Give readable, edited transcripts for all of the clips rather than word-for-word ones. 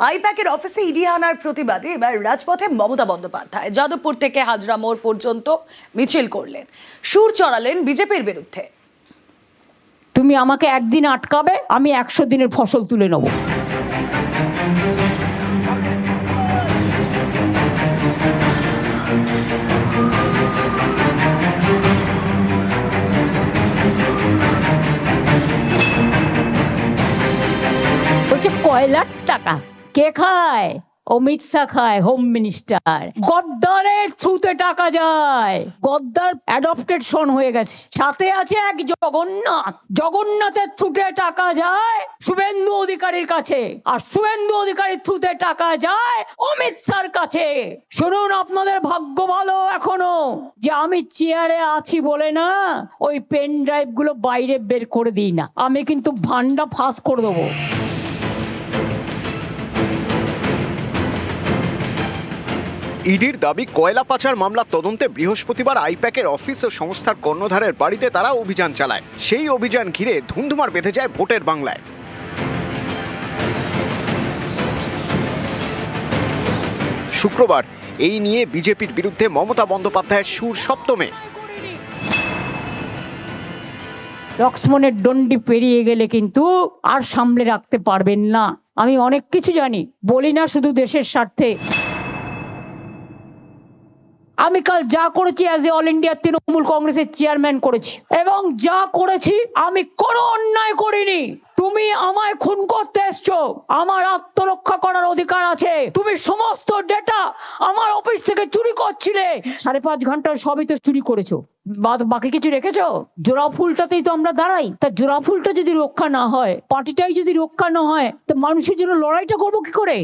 আইপ্যাকের অফিসে ইডি আনার প্রতিবাদে এবার রাজপথে মমতা বন্দ্যোপাধ্যায় যাদবপুর থেকে হাজরা মোড় পর্যন্ত মিছিল করলেন, সুর চড়ালেন বিজেপির বিরুদ্ধে। তুমি আমাকে একদিন আটকাবে, আমি 100 দিনের ফসল তুলে নেব। বলছে কয়লার টাকা কে খায়? অমিত শাহ খায়, হোম মিনিস্টার। গদ্দারের থ্রুতে টাকা যায়, গদ্দার অ্যাডপ্টেড সন হয়ে গেছে। সাথে আছে এক জগন্নাথ, জগন্নাথের থ্রুতে টাকা যায় শুভেন্দু অধিকারীর কাছে, আর শুভেন্দু অধিকারীর থ্রুতে টাকা যায় অমিত শাহর কাছে। শুনুন, আপনাদের ভাগ্য ভালো এখনো যে আমি চেয়ারে আছি বলে না ওই পেন ড্রাইভ গুলো বাইরে বের করে দিই না, আমি কিন্তু ভান্ডা ফাঁস করে দেবো। ইডির দাবি, কয়লা পাচার মামলার তদন্তে বৃহস্পতিবার আইপ্যাকের অফিস ও সংস্থার কর্ণধারের বাড়িতে তারা অভিযান চালায়। সেই অভিযান ঘিরে ধুন্ধুমার বেঁধে যায় ভোটের বাংলায়। শুক্রবার এই নিয়ে বিজেপির বিরুদ্ধে মমতা বন্দ্যোপাধ্যায়ের সুর সপ্তমে। লক্ষ্মণের দণ্ডি পেরিয়ে গেলে কিন্তু আর সামলে রাখতে পারবেন না। আমি অনেক কিছু জানি, বলি না শুধু দেশের স্বার্থে। আমি কাল যা করেছি as a all India Trinamool কংগ্রেসের চেয়ারম্যান করেছি, এবং যা করেছি আমি কোনো অন্যায় করিনি। তুমি আমায় খুন করতে এসছো, আমার আত্মরক্ষা করার অধিকার আছে। তুমি সমস্ত ডেটা আমার অফিস থেকে চুরি করছিলে, 5.5 ঘন্টা সবই তো চুরি করেছো, বাকি কিছু রেখেছো? জোড়া ফুলটাতেই তো আমরা দাঁড়াই। তা জোড়া ফুলটা যদি রক্ষা না হয়, পার্টিটাই যদি রক্ষা না হয়, তো মানুষের জন্য লড়াইটা করবো কি করে?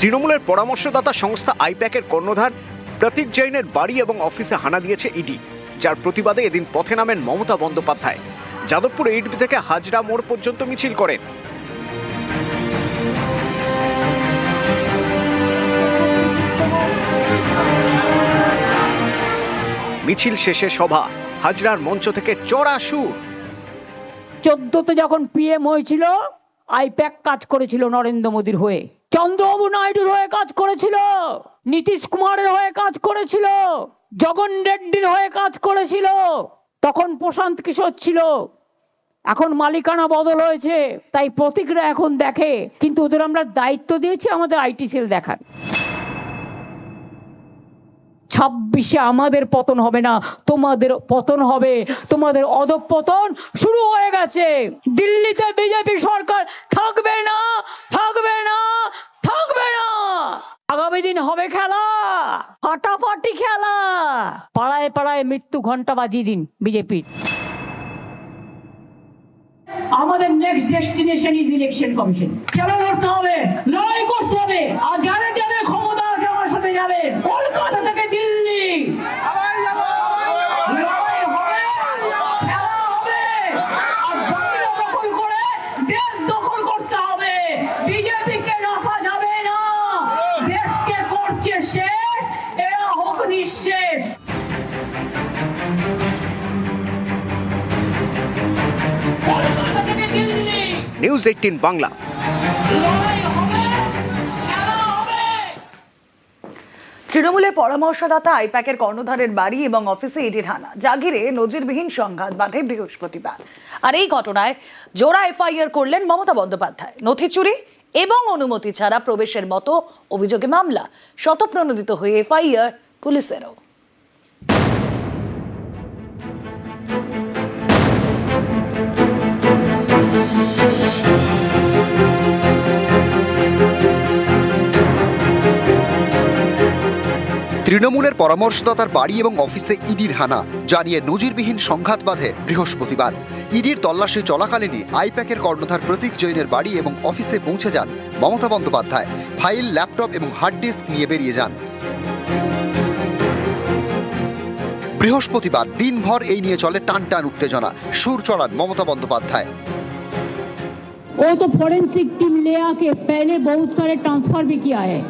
তৃণমূলের পরামর্শদাতা সংস্থা আইপ্যাকের কর্ণধার প্রতীক জৈনের বাড়ি এবং অফিসে হানা দিয়েছে ইডি, যার প্রতিবাদে এদিন পথে নামেন মমতা বন্দ্যোপাধ্যায়। যাদবপুর এইডবি থেকে হাজরা মোড় পর্যন্ত মিছিল করেন। মিছিল শেষে সভা, হাজরার মঞ্চ থেকে চড়া সুর। 14তে যখন পিএম হয়েছিল, আইপ্যাক কাজ করেছিল নরেন্দ্র মোদীর হয়ে, চন্দ্রবাবু নাইডুর হয়ে কাজ করেছিল, নীতিশ কুমারের হয়ে কাজ করেছিল, জগন রেড্ডির হয়ে কাজ করেছিল, তখন প্রশান্ত কিশোর ছিল। এখন মালিকানা বদল হয়েছে, তাই প্রতীকরা এখন দেখে, কিন্তু ওদের আমরা দায়িত্ব দিয়েছি আমাদের আইটি সেল দেখার। 26-এ আমাদের পতন হবে না, তোমাদের পতন হবে। তোমাদের অধঃপতন শুরু হয়ে গেছে। দিল্লিতে বিজেপি সরকার থাকবে না, থাকবে না, থাকবে না। আগামী দিন হবে খেলা, ফাটাফাটি খেলা। পাড়ায় পাড়ায় মৃত্যু ঘন্টা বাজিয়ে দিন বিজেপির। আমাদের next destination is election commission. চলো করতে হবে, লড়াই করতে হবে। আর যারা যারা ক্ষমতা আছে আমার সাথে যাবে, কলকাতা থেকে দিল্লি লড়াই হবে, খেলা হবে, আর বাংলা দখল করে দেশ দখল করতে হবে। বিজেপিকে রাখা যাবে না, দেশকে করছে শেষ, এরা হোক নিঃশেষ। নিউজ 18 বাংলা। তৃণমূলের পরামর্শদাতা আইপ্যাকের কর্ণধারের বাড়ি এবং অফিসে ইডির হানা, যা ঘিরে নজিরবিহীন সংঘাত বাধে বৃহস্পতিবার। আর এই ঘটনায় জোড়া এফআইআর করলেন মমতা বন্দ্যোপাধ্যায়। নথি চুরি এবং অনুমতি ছাড়া প্রবেশের মতো অভিযোগে মামলা, শতপ্রণোদিত হয়ে এফআইআর পুলিশেরও। তৃণমূলের পরামর্শদাতার বাড়ি এবং অফিসে ইডির হানা, জানিয়ে নজিরবিহীন সংঘাত বাধে বৃহস্পতিবার। ইডির তল্লাশি চলাকালীনই আইপ্যাকের কর্ণধার প্রতীক জৈনের বাড়ি এবং অফিসে পৌঁছে যান মমতা বন্দ্যোপাধ্যায়। ফাইল, ল্যাপটপ এবং হার্ড ডিস্ক নিয়ে বেরিয়ে যান। বৃহস্পতিবার দিনভর এই নিয়ে চলে টানটান উত্তেজনা। সুর চড়ান মমতা বন্দ্যোপাধ্যায়। वो तो फॉरेंसिक टीम ले आके पहले बहुत सारे ट्रांसफर भी किया है,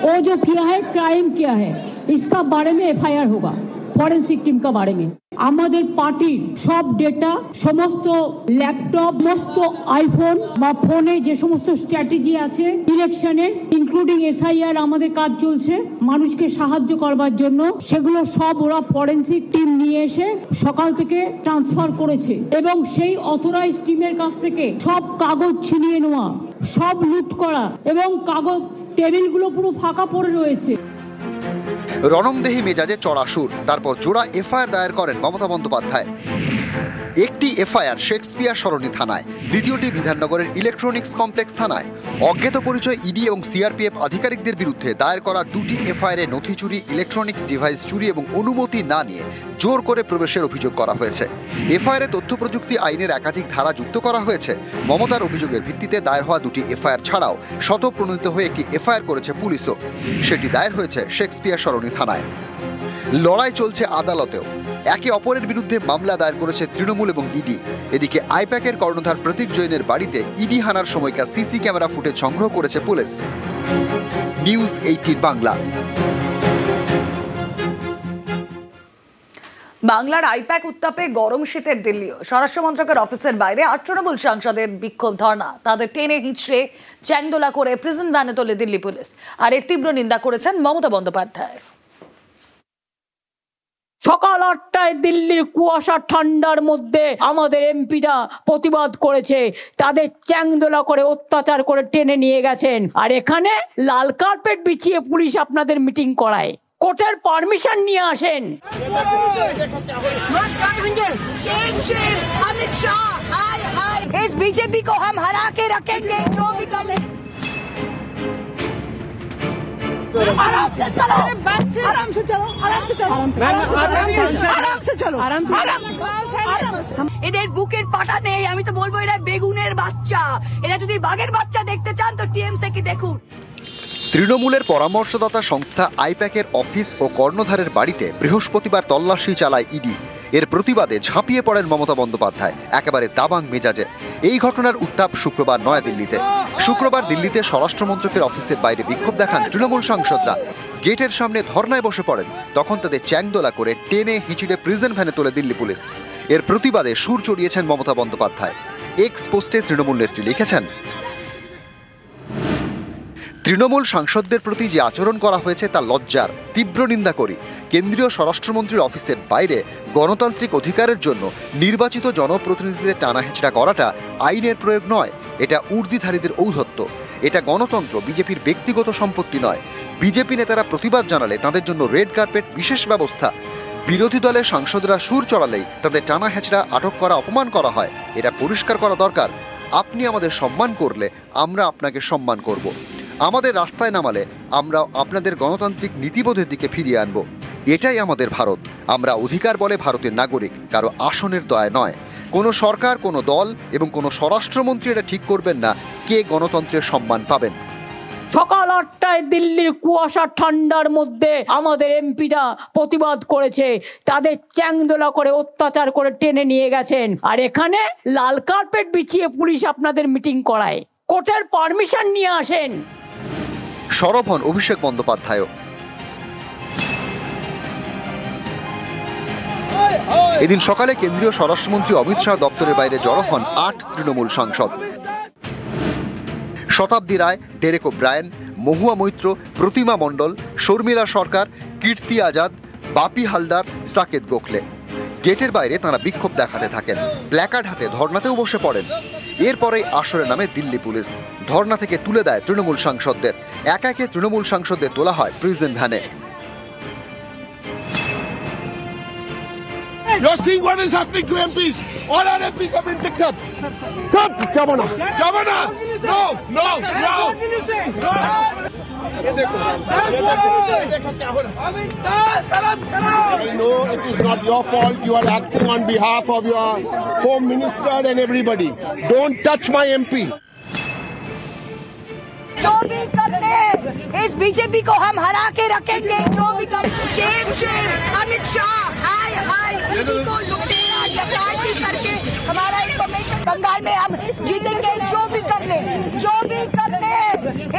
वो जो किया है क्राइम किया है इसका बारे में एफआईआर होगा फॉरेंसिक टीम का बारे में আমাদের পার্টির সব ডেটা সমস্ত ল্যাপটপ সমস্ত আইফোন বা ফোনে যে সমস্ত স্ট্র্যাটেজি আছে ইলেকশনের ইনক্লুডিং এসআইআর আমাদের কাজ চলছে মানুষকে সাহায্য করবার জন্য সেগুলো সব ওরা ফরেনসিক টিম নিয়ে এসে সকাল থেকে ট্রান্সফার করেছে এবং সেই অথরাইজ টিমের কাছ থেকে সব কাগজ ছিনিয়ে নেওয়া সব লুট করা এবং কাগজ টেবিলগুলো পুরো ফাঁকা পড়ে রয়েছে রণংদেহী মেজাজে চড়া সুর, তারপর জোড়া এফআইআর দায়ের করেন মমতা বন্দ্যোপাধ্যায়। একটি এফআইআর শেক্সপিয়ার সরণি থানায়, দ্বিতীয়টি বিধাননগরের ইলেকট্রনিক্স কমপ্লেক্স থানায়। অজ্ঞাত পরিচয় ইডি এবং সিআরপিএফ আধিকারিকদের বিরুদ্ধে দায়ের করা দুটি এফআইআরে নথি চুরি, ইলেকট্রনিক্স ডিভাইস চুরি এবং অনুমতি না নিয়ে জোর করে প্রবেশের অভিযোগ করা হয়েছে। এফআইআরে তথ্য প্রযুক্তি আইনের একাধিক ধারা যুক্ত করা হয়েছে। মমতার অভিযোগের ভিত্তিতে দায়ের হওয়া দুটি এফআইআর ছাড়াও স্বতঃপ্রণোদিত হয়ে একটি এফআইআর করেছে পুলিশও। সেটি দায়ের হয়েছে শেক্সপিয়ার সরণি থানায়। লড়াই চলছে আদালতেও। একে অপরের বিরুদ্ধে মামলা দায়ের করেছে তৃণমূল এবং ইডি। এদিকে আইপ্যাকের কর্ণধার প্রতীক জৈনের বাড়িতে ইডি হানার সময়কার সিসি ক্যামেরা ফুটেজ সংগ্রহ করেছে পুলিশ। নিউজ 18 বাংলা। বাংলার আইপ্যাক উত্তাপে গরম শীতের দিল্লিও। স্বরাষ্ট্রমন্ত্রকের অফিসের বাইরে 8 তৃণমূল সাংসদের বিক্ষোভ ধর্ণা, তাদের টেনে হিঁচড়ে চ্যাংদোলা করে প্রিজন ভ্যানে তোলে দিল্লি পুলিশ। আর এর তীব্র নিন্দা করেছেন মমতা বন্দ্যোপাধ্যায়। সকাল 8টায় দিল্লির কুয়াশা ঠান্ডার মধ্যে আমাদের এমপিরা প্রতিবাদ করেছে, তাদের চ্যাংদোলা করে অত্যাচার করে টেনে নিয়ে গেছেন। আর এখানে লাল কার্পেট বিছিয়ে পুলিশ আপনাদের মিটিং করায়, কোর্টের পারমিশন নিয়ে আসেন। इस बीजेपी को हम हरा के रखेंगे जो भी करे। आराम से चलो, आराम से चलो, आराम से चलो, आराम से चलो, आराम से। এদের বুকের পাটা নেই, আমি তো বলবো এরা বেগুনের বাচ্চা। এরা যদি বাঘের বাচ্চা দেখতে চান তো টিএমসি কি দেখুন। তৃণমূলের পরামর্শদাতা সংস্থা আইপ্যাকের অফিস ও কর্ণধারের বাড়িতে বৃহস্পতিবার তল্লাশি চালায় ইডি। এর প্রতিবাদে ঝাঁপিয়ে পড়েন মমতা বন্দ্যোপাধ্যায় একেবারে দাবাং মেজাজে। এই ঘটনার উত্তাপ শুক্রবার নয়াদিল্লিতে। শুক্রবার দিল্লিতে স্বরাষ্ট্রমন্ত্রকের অফিসের বাইরে বিক্ষোভ দেখান তৃণমূল সাংসদরা। গেটের সামনে ধর্নায় বসে পড়েন। তখন তাদের চ্যাংদোলা করে টেনে হিঁচড়ে প্রিজন ভ্যানে তোলে দিল্লি পুলিশ। এর প্রতিবাদে সুর চড়িয়েছেন মমতা বন্দ্যোপাধ্যায়। এক্স পোস্টে তৃণমূল নেত্রী লিখেছেন, তৃণমূল সাংসদদের প্রতি যে আচরণ করা হয়েছে তা লজ্জার, তীব্র নিন্দা করি। কেন্দ্রীয় স্বরাষ্ট্রমন্ত্রীর অফিসের বাইরে গণতান্ত্রিক অধিকারের জন্য নির্বাচিত জনপ্রতিনিধিদের টানা হেঁচড়া করাটা আইনের প্রয়োগ নয়, এটা ঊর্ধ্বধারীদের ঔদ্ধত্য। এটা গণতন্ত্র, বিজেপির ব্যক্তিগত সম্পত্তি নয়। বিজেপি নেতারা প্রতিবাদ জানালে তাদের জন্য রেড কার্পেট বিশেষ ব্যবস্থা। বিরোধী দলের সাংসদরা সুর চড়ালেই তাদের টানা হেঁচড়া, আটক করা, অপমান করা হয়। এটা পরিষ্কার করা দরকার। আপনি আমাদের সম্মান করলে আমরা আপনাকে সম্মান করব। আমাদের রাস্তায় নামালে আমরা আপনাদের গণতান্ত্রিক নীতিবোধের দিকে ফিরিয়ে আনব। এটাই আমাদের ভারত। আমরা অধিকার বলে ভারতের নাগরিক, কারো আসনের দয়া নয়। কোনো সরকার, কোনো দল এবং কোনো স্বরাষ্ট্রমন্ত্রী এটা ঠিক করবেন না কে গণতন্ত্রের সম্মান পাবেন। সকাল 8টায় দিল্লির কুয়াশা ঠান্ডার মধ্যে আমাদের এমপিরা প্রতিবাদ করেছে, তাদের চ্যাংদোলা করে অত্যাচার করে টেনে নিয়ে গেছেন। আর এখানে লাল কার্পেট বিছিয়ে পুলিশ আপনাদের মিটিং করায়, কোর্টের পারমিশন নিয়ে আসেন। সরব হন অভিষেক বন্দ্যোপাধ্যায়। এদিন সকালে কেন্দ্রীয় স্বরাষ্ট্রমন্ত্রী অমিত শাহ দপ্তরের বাইরে জড়ো হন 8 তৃণমূল সাংসদ। শতাব্দী রায়, ডেরেক ওব্রায়েন, মহুয়া মৈত্র, প্রতিমা মণ্ডল, শর্মিলা সরকার, কীর্তি আজাদ, বাপি হালদার, সাকেত গোখলে। গেটের বাইরে তাঁরা বিক্ষোভ দেখাতে থাকেন, প্ল্যাকার্ড হাতে ধর্নাতেও বসে পড়েন। এরপরেই আসরে নামে দিল্লি পুলিশ, ধর্না থেকে তুলে দেয় তৃণমূল সাংসদদের। একে একে তৃণমূল সাংসদদের তোলা হয় প্রিজন ভ্যানে। You're seeing what is happening to MPs. All our MPs have been picked up. Come, Governor. Governor. No, no, no. I know it is not your fault. You are acting on behalf of your Home Minister and everybody. Don't touch my MP. जो भी कर ले, इस BJP को हम हरा के रखेंगे जो भी कर। शेम शेम अमित शाह, हाय हाय, इसी को लुटेरा डकैती करके हमारा इंफॉर्मेशन बंगाल में हम जीतेंगे जो भी कर ले, जो भी कर ले।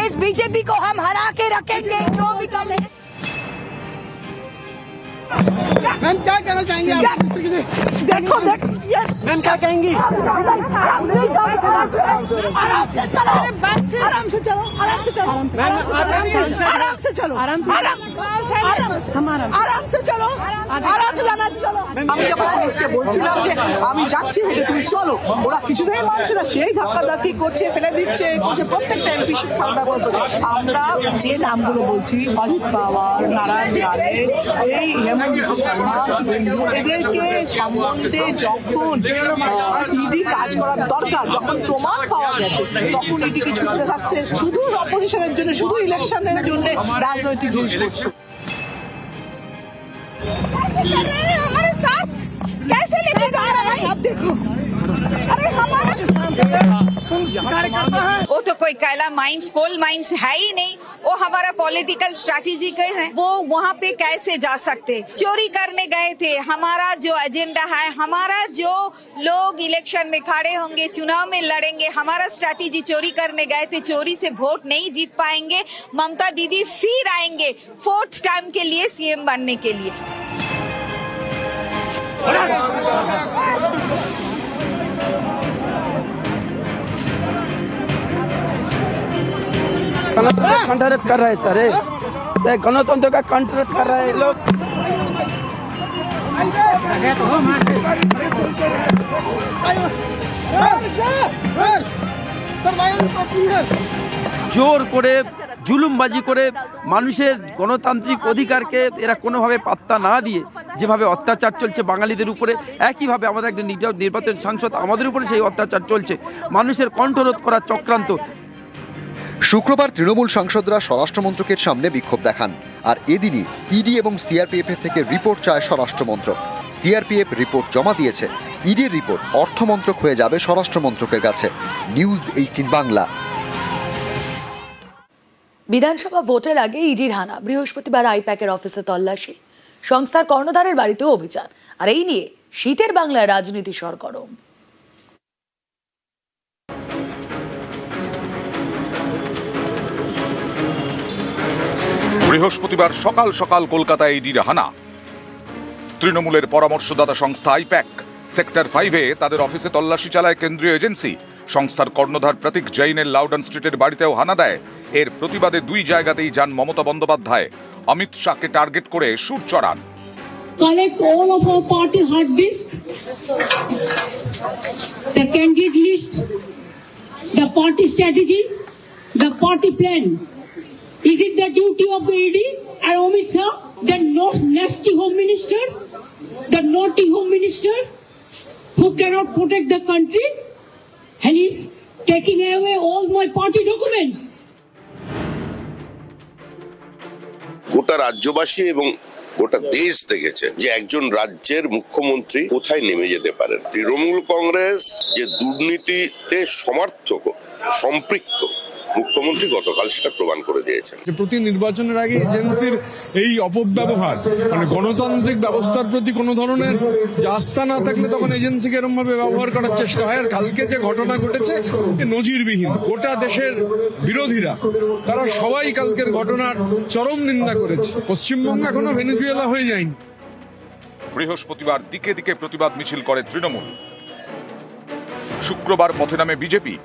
इस बीजेपी को हम हरा के रखेंगे जो भी करे। मैम क्या कहना चाहेंगे आप? देखो मैम क्या कहेंगी? आराम से चलो, बस आराम से चलो, आराम से चलो, मैम आराम से चलो, आराम से चलो, आराम से जाना चलो। আমি যখন পুলিশকে বলছিলাম যে আমি যাচ্ছি হেঁটে তুমি চলো, ওরা কিছুতেই মানছে না, সেই ধাক্কাধাক্কি করছে, ফেলে দিচ্ছে, প্রত্যেকটা এমপি শিক্ষার ব্যবহার করছে। আমরা যে নামগুলো বলছি অজিত পাওয়ার, নারায়ণ রানে, এই হেমন্ত বিশ্ব শর্মা, এদেরকে সম্বন্ধে যখন ইডি কাজ করার দরকার, যখন প্রমাণ পাওয়া গেছে, তখন ইডিকে ছুটতে থাকছে শুধু অপোজিশনের জন্য, শুধু ইলেকশনের জন্য রাজনৈতিক জিনিস করছে। हमारे साथ कैसे लेके जा रहा है आप देखो। अरे हमारा वो तो कोई कैला माइंस कोल माइंस है ही नहीं, वो हमारा पॉलिटिकल स्ट्रैटेजी कर है, वो वहाँ पे कैसे जा सकते? चोरी करने गए थे। हमारा जो एजेंडा है, हमारा जो लोग इलेक्शन में खड़े होंगे, चुनाव में लड़ेंगे, हमारा स्ट्रैटेजी चोरी करने गए थे, चोरी से वोट नहीं जीत पाएंगे। ममता दीदी फिर आएंगे 4th टाइम के लिए सीएम बनने के लिए। कंटरेट कर रहे हैं सर, गणतंत्र का कंटरेट कर रहे हैं लोग। জোর করে জুলুমবাজি করে মানুষের গণতান্ত্রিক অধিকারকে এরা কোনোভাবে পাত্তা না দিয়ে যেভাবে অত্যাচার চলছে বাঙালিদের উপরে, একইভাবে আমাদের একটা নির্বাচন সাংসদ, আমাদের উপরে সেই অত্যাচার চলছে, মানুষের কণ্ঠরোধ করার চক্রান্ত। শুক্রবার তৃণমূল সাংসদরা স্বরাষ্ট্রমন্ত্রকের সামনে বিক্ষোভ দেখান, আর এদিনই ইডি এবং সিআরপিএফ এর থেকে রিপোর্ট চায় স্বরাষ্ট্রমন্ত্রক। সিআরপিএফ রিপোর্ট জমা দিয়েছে, ইডির রিপোর্ট অর্থমন্ত্রক হয়ে যাবে স্বরাষ্ট্রমন্ত্রকের কাছে। নিউজ 18 বাংলা। বিধানসভা ভোটের আগে ইডির হানা, বৃহস্পতিবার আইপ্যাকের অফিসে তল্লাশি, সংস্থার কর্ণধারের বাড়িতেও অভিযান, আর এই নিয়ে শীতের বাংলায় রাজনীতি সরগরম। বৃহস্পতিবার সকাল সকাল কলকাতায় ইডির হানা। তৃণমূলের পরামর্শদাতা সংস্থা আইপ্যাক সেক্টর 5-এ তাদের অফিসে তল্লাশি চালায় কেন্দ্রীয় এজেন্সি। সংস্থার কর্ণধার প্রতীক জৈনের লাউডন স্ট্রিটের বাড়িতেও হানা দেয়। এর প্রতিবাদে দুই জায়গাতেই যান মমতা বন্দ্যোপাধ্যায়। অমিত শাহকে টার্গেট করে সুর চড়ান। Collect all of our party hard disk, the candidate list, the party strategy, the party plan. Is it the duty of the ED and Amit Shah, the nasty home minister, the naughty home minister, who cannot protect the country, and he's taking away all my party documents? গোটা রাজ্যবাসী এবং গোটা দেশ দেখেছে যে একজন রাজ্যের মুখ্যমন্ত্রী কোথায় নেমে যেতে পারেন। তৃণমূল কংগ্রেস যে দুর্নীতিতে সমর্থক সম্পৃক্ত, মুখ্যমন্ত্রী গতকাল সেটা প্রমাণ করে দিয়েছেন। প্রতি নির্বাচনের আগে এজেন্সির এই অপব্যবহার, মানে গণতান্ত্রিক ব্যবস্থার প্রতি কোনো ধরনের আস্থা না থাকলে তখন এজেন্সিকে এরকম ভাবে ব্যবহার করার চেষ্টা হয়। আর কালকে যে ঘটনা ঘটেছে নজিরবিহীন। গোটা দেশের বিরোধীরা তারা সবাই কালকের ঘটনার চরম নিন্দা করেছে। পশ্চিমবঙ্গ এখনো ভেনেজুয়েলা হয়ে যায়নি। বৃহস্পতিবার দিকে দিকে প্রতিবাদ মিছিল করে তৃণমূল। শুক্রবার পথে নামে বিজেপি।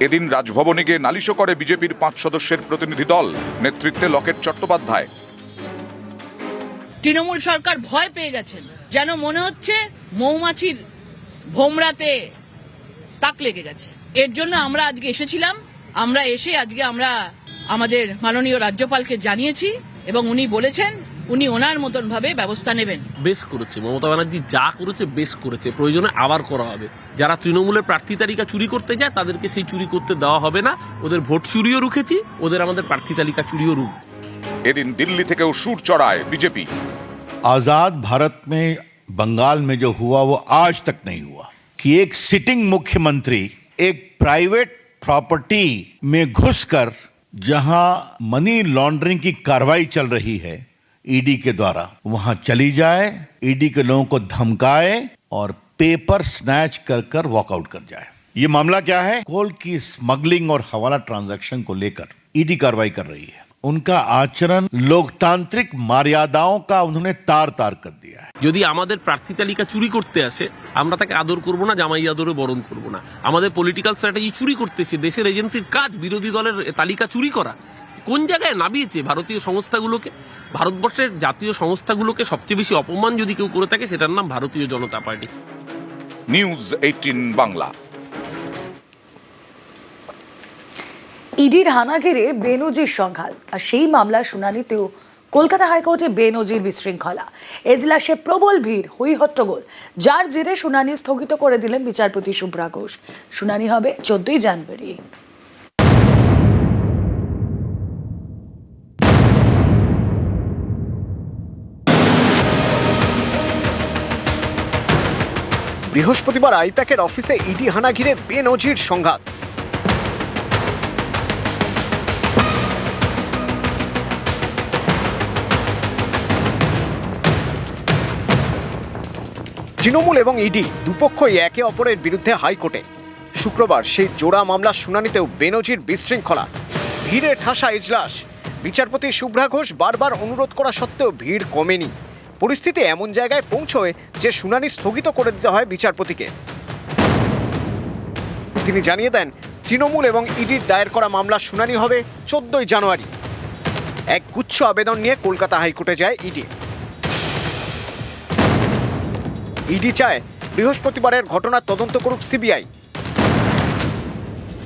এদিন রাজভবনে গিয়ে নালিশও করে বিজেপির 5 সদস্যের প্রতিনিধি দল, নেতৃত্বে লকেট চট্টোপাধ্যায়। তৃণমূল সরকার ভয় পেয়ে গেছেন, যেন মনে হচ্ছে মৌমাছির ভোমরাতে তাক লেগে গেছে। এর জন্য আমরা আজকে এসেছিলাম। আমরা এসে আজকে আমরা আমাদের মাননীয় রাজ্যপালকে জানিয়েছি এবং উনি বলেছেন উনি ওনার মতন ভাবে ব্যবস্থা নেবেন। বেশ করেছে মমতা ব্যানার্জি, যা করেছে বেশ করেছে, প্রয়োজনে আবার করা হবে। যারা তৃণমূলের প্রার্থী তালিকা চুরি করতে যায় তাদেরকে সেই চুরি করতে দেওয়া হবে না। ওদের ভোট চুরিও রুখেছি, ওদের আমাদের প্রার্থী তালিকা চুরিও রুখ। এদিন দিল্লি থেকেও সুর চড়ায় বিজেপি। आजाद भारत में बंगाल में जो हुआ वो आज तक नहीं हुआ कि एक सिटिंग मुख्यमंत्री एक प्राइवेट प्रॉपर्टी में घुसकर जहां मनी लॉन्ड्रिंग की कार्रवाई चल रही है ईडी के द्वारा, वहां चली जाए, ईडी के लोगों को धमकाए और पेपर स्नैच कर वॉकआउट कर जाए। ये मामला क्या है? कोल की स्मगलिंग और हवाला ट्रांजैक्शन को लेकर ईडी कार्रवाई कर रही है। उनका आचरण लोकतांत्रिक मर्यादाओं का उन्होंने तार तार कर दिया है। যদি আমাদের প্রার্থী তালিকা চুরি করতে আসে, আমরা তাকে আদর করব না, জামাই আদরে বরণ করব না। আমাদের পলিটিক্যাল স্ট্র্যাটেজি চুরি করতেছে, দেশের এজেন্সির কাজ বিরোধী দলের তালিকা চুরি করা। কোন জায়গায় নামিয়েছে ভারতীয় সংস্থাগুলোকে? ভারতবর্ষের জাতীয় সংস্থাগুলোকে সবচেয়ে বেশি অপমান যদি কেউ করে থাকে, সেটার নাম ভারতীয় জনতা পার্টি। নিউজ 18 বাংলা। ইডির হানা ঘিরে বেনজির সংঘাত, আর সেই মামলার শুনানিতেও কলকাতা হাইকোর্টে বেনজির বিশৃঙ্খলা, এজলাসে প্রবল ভিড়, হই হট্টগোল, যার জেরে শুনানি স্থগিত করে দিলেন বিচারপতি শুভ্রা ঘোষ। শুনানি হবে 14 জানুয়ারি। বৃহস্পতিবার আইপ্যাকের অফিসে ইডি হানা ঘিরে বেনজির সংঘাত। তৃণমূল এবং ইডি দুপক্ষই একে অপরের বিরুদ্ধে হাইকোর্টে। শুক্রবার সেই জোড়া মামলার শুনানিতেও বেনজির বিশৃঙ্খলা, ভিড়ে ঠাসা এজলাস। বিচারপতি শুভ্রা ঘোষ বারবার অনুরোধ করা সত্ত্বেও ভিড় কমেনি। পরিস্থিতি এমন জায়গায় পৌঁছয় যে শুনানি স্থগিত করে দিতে হয় বিচারপতিকে। তিনি জানিয়ে দেন, তৃণমূল এবং ইডির দায়ের করা মামলার শুনানি হবে 14 জানুয়ারি। এক গুচ্ছ আবেদন নিয়ে কলকাতা হাইকোর্টে যায় ইডি। ইডি চায় বৃহস্পতিবারের ঘটনার তদন্ত করুক সিবিআই।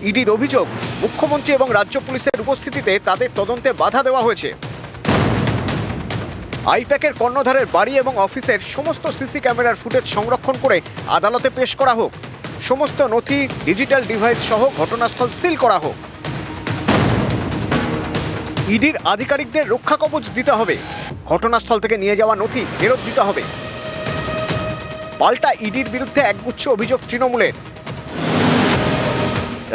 ইডির অভিযোগ, মুখ্যমন্ত্রী এবং রাজ্য পুলিশের উপস্থিতিতে তাদের তদন্তে বাধা দেওয়া হয়েছে। আইপ্যাকের কর্ণধারের বাড়ি এবং অফিসের সমস্ত সিসি ক্যামেরার ফুটেজ সংরক্ষণ করে আদালতে পেশ করা হোক। সমস্ত নথি, ডিজিটাল ডিভাইস সহ ঘটনাস্থল সিল করা হোক। ইডির আধিকারিকদের রক্ষা কবচ দিতে হবে। ঘটনাস্থল থেকে নিয়ে যাওয়া নথি ফেরত দিতে হবে। পাল্টা ইডির বিরুদ্ধে একগুচ্ছ অভিযোগ তৃণমূলের।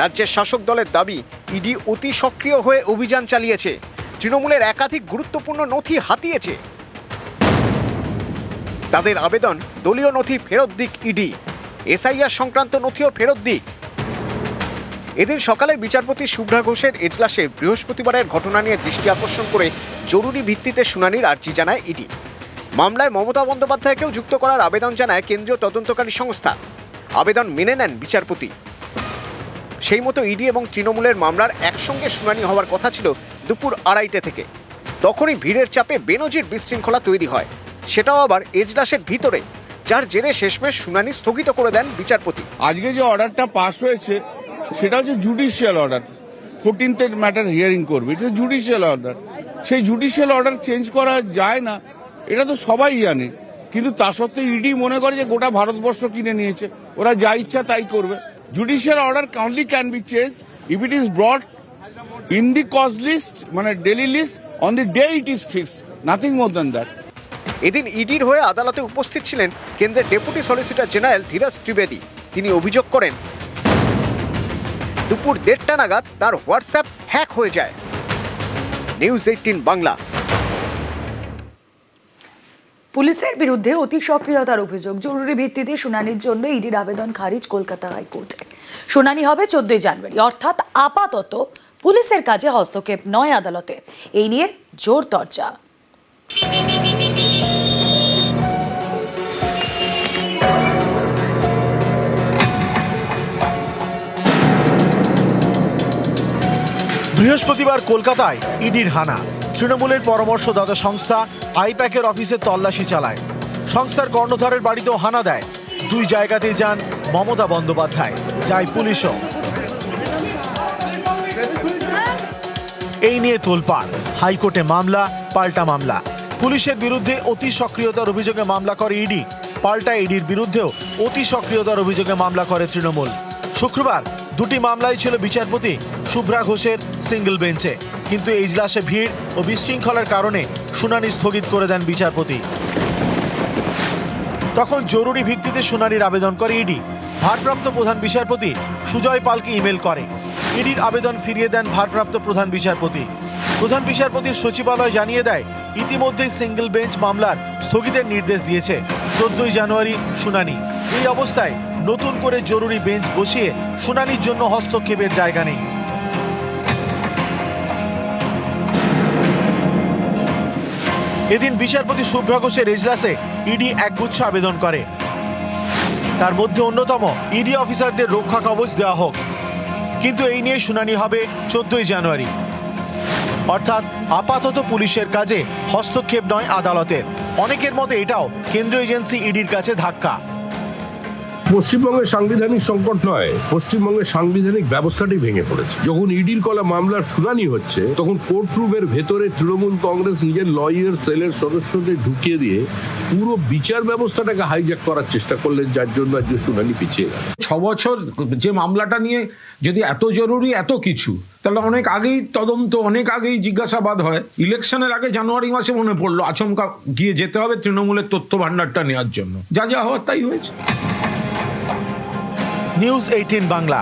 রাজ্যের শাসক দলের দাবি, ইডি অতি সক্রিয় হয়ে অভিযান চালিয়েছে, তৃণমূলের একাধিক গুরুত্বপূর্ণ নথি হাতিয়েছে। তাদের আবেদন, দলীয় নথি ফেরত দিক ইডি, এসআইআর সংক্রান্ত নথিও ফেরত দিক। এদিন সকালে বিচারপতি শুভ্রা ঘোষের এজলাসে বৃহস্পতিবারের ঘটনা নিয়ে দৃষ্টি আকর্ষণ করে জরুরি ভিত্তিতে শুনানির আর্জি জানায় ইডি। মামলায় মমতা বন্দ্যোপাধ্যায়কেও যুক্ত করার আবেদন জানায় কেন্দ্রীয় তদন্তকারী সংস্থা। আবেদন মেনে নেন বিচারপতি। সেই মতো ইডি এবং তৃণমূলের মামলার একসঙ্গে শুনানি হওয়ার কথা ছিল দুপুর 2:30 থেকে। তখনই ভিড়ের চাপে বেনজির বিশৃঙ্খলা তৈরি হয়, সেটাও আবার এজলাসের ভিতরে, যার জেরে শেষমেশ শুনানি স্থগিত করে দেন বিচারপতি। আজকে যে অর্ডারটা পাস হয়েছে সেটা হচ্ছে judicial order. 14th matter hearing করবে, এটা জুডিশিয়াল অর্ডার। সেই জুডিশিয়াল অর্ডার চেঞ্জ করা যায় না, এটা তো সবাই জানে। কিন্তু তা সত্ত্বেও ইডি মনে করে যে গোটা ভারতবর্ষ কিনে নিয়েছে, ওরা যা ইচ্ছা তাই করবে। Judicial order only can be changed if it is brought in the cause list, মানে daily list, on the day it is fixed, nothing more than that. এদিন ইডির হয়ে আদালতে উপস্থিত ছিলেন কেন্দ্রের deputy solicitor general Dheeraj Trivedi. তিনি অভিযোগ করেন, দুপুর 1:30 নাগাদ তার হোয়াটসঅ্যাপ হ্যাক হয়ে যায়। নিউজ 18 বাংলা। পুলিশের বিরুদ্ধে অতি সক্রিয়তার অভিযোগ, জরুরি ভিত্তিতে শুনানির জন্য ইডির আবেদন খারিজ কলকাতা হাইকোর্টে। শুনানি হবে 14 জানুয়ারি, অর্থাৎ আপাতত পুলিশের কাজে হস্তক্ষেপ নয় আদালতে। এই নিয়ে জোর চর্চা। বৃহস্পতিবার কলকাতায় ইডির হানা। তৃণমূলের পরামর্শদাতা সংস্থা আইপ্যাকের অফিসে তল্লাশি চালায়। সংস্থার কর্ণধারের বাড়িতেও হানা দেয়। দুই জায়গাতেই যান মমতা বন্দ্যোপাধ্যায়, যায় পুলিশও। এই নিয়ে তোলপাড়, হাইকোর্টে মামলা, পাল্টা মামলা। পুলিশের বিরুদ্ধে অতি সক্রিয়তার অভিযোগে মামলা করে ইডি, পাল্টা ইডির বিরুদ্ধেও অতি সক্রিয়তার অভিযোগে মামলা করে তৃণমূল। শুক্রবার দুটি মামলাই ছিল বিচারপতি শুভ্রা ঘোষের সিঙ্গেল বেঞ্চে, কিন্তু এজলাসে ভিড় ও বিশৃঙ্খলার কারণে শুনানি স্থগিত করে দেন বিচারপতি। তখন জরুরি ভিত্তিতে শুনানির আবেদন করে ইডি। ভারপ্রাপ্ত প্রধান বিচারপতি সুজয় পালকে ইমেল করে। ইডির আবেদন ফিরিয়ে দেন ভারপ্রাপ্ত প্রধান বিচারপতি। প্রধান বিচারপতির সচিবালয় জানিয়ে দেয়, ইতিমধ্যেই সিঙ্গেল বেঞ্চ মামলার স্থগিতের নির্দেশ দিয়েছে। 14 জানুয়ারি শুনানি। এই অবস্থায় নতুন করে জরুরি বেঞ্চ বসিয়ে শুনানির জন্য হস্তক্ষেপের জায়গা নেই। এদিন বিচারপতি শুভ্রা ঘোষের এজলাসে ইডি একগুচ্ছ আবেদন করে। তার মধ্যে অন্যতম ইডি অফিসারদের রক্ষা কবচ দেওয়া হোক, কিন্তু এই নিয়ে শুনানি হবে 14 জানুয়ারি। অর্থাৎ আপাতত পুলিশের কাজে হস্তক্ষেপ নয় আদালতের। অনেকের মতে এটাও কেন্দ্রীয় এজেন্সি ইডির কাছে ধাক্কা। পশ্চিমবঙ্গের সাংবিধানিক সংকট নয়, পশ্চিমবঙ্গের সাংবিধানিক ব্যবস্থাটি ভেঙে পড়েছে। যখন ইডির করা মামলার শুনানি হচ্ছে, তখন কোর্ট রুমের ভেতরে তৃণমূল কংগ্রেস নিজের লয়ার সেলের সদস্যদের ঢুকিয়ে দিয়ে পুরো বিচার ব্যবস্থাটাকে হাইজ্যাক করার চেষ্টা করলেন, যার জন্য আজকে শুনানি পিছিয়ে গেল। 6 বছর যে মামলাটা নিয়ে যদি এত জরুরি এত কিছু, তাহলে অনেক আগেই তদন্ত, অনেক আগেই জিজ্ঞাসাবাদ হয়। ইলেকশনের আগে জানুয়ারি মাসে মনে পড়লো আচমকা গিয়ে যেতে হবে তৃণমূলের তথ্য ভান্ডারটা নেওয়ার জন্য। যা যা হওয়ার তাই হয়েছে। নিউজ 18 বাংলা।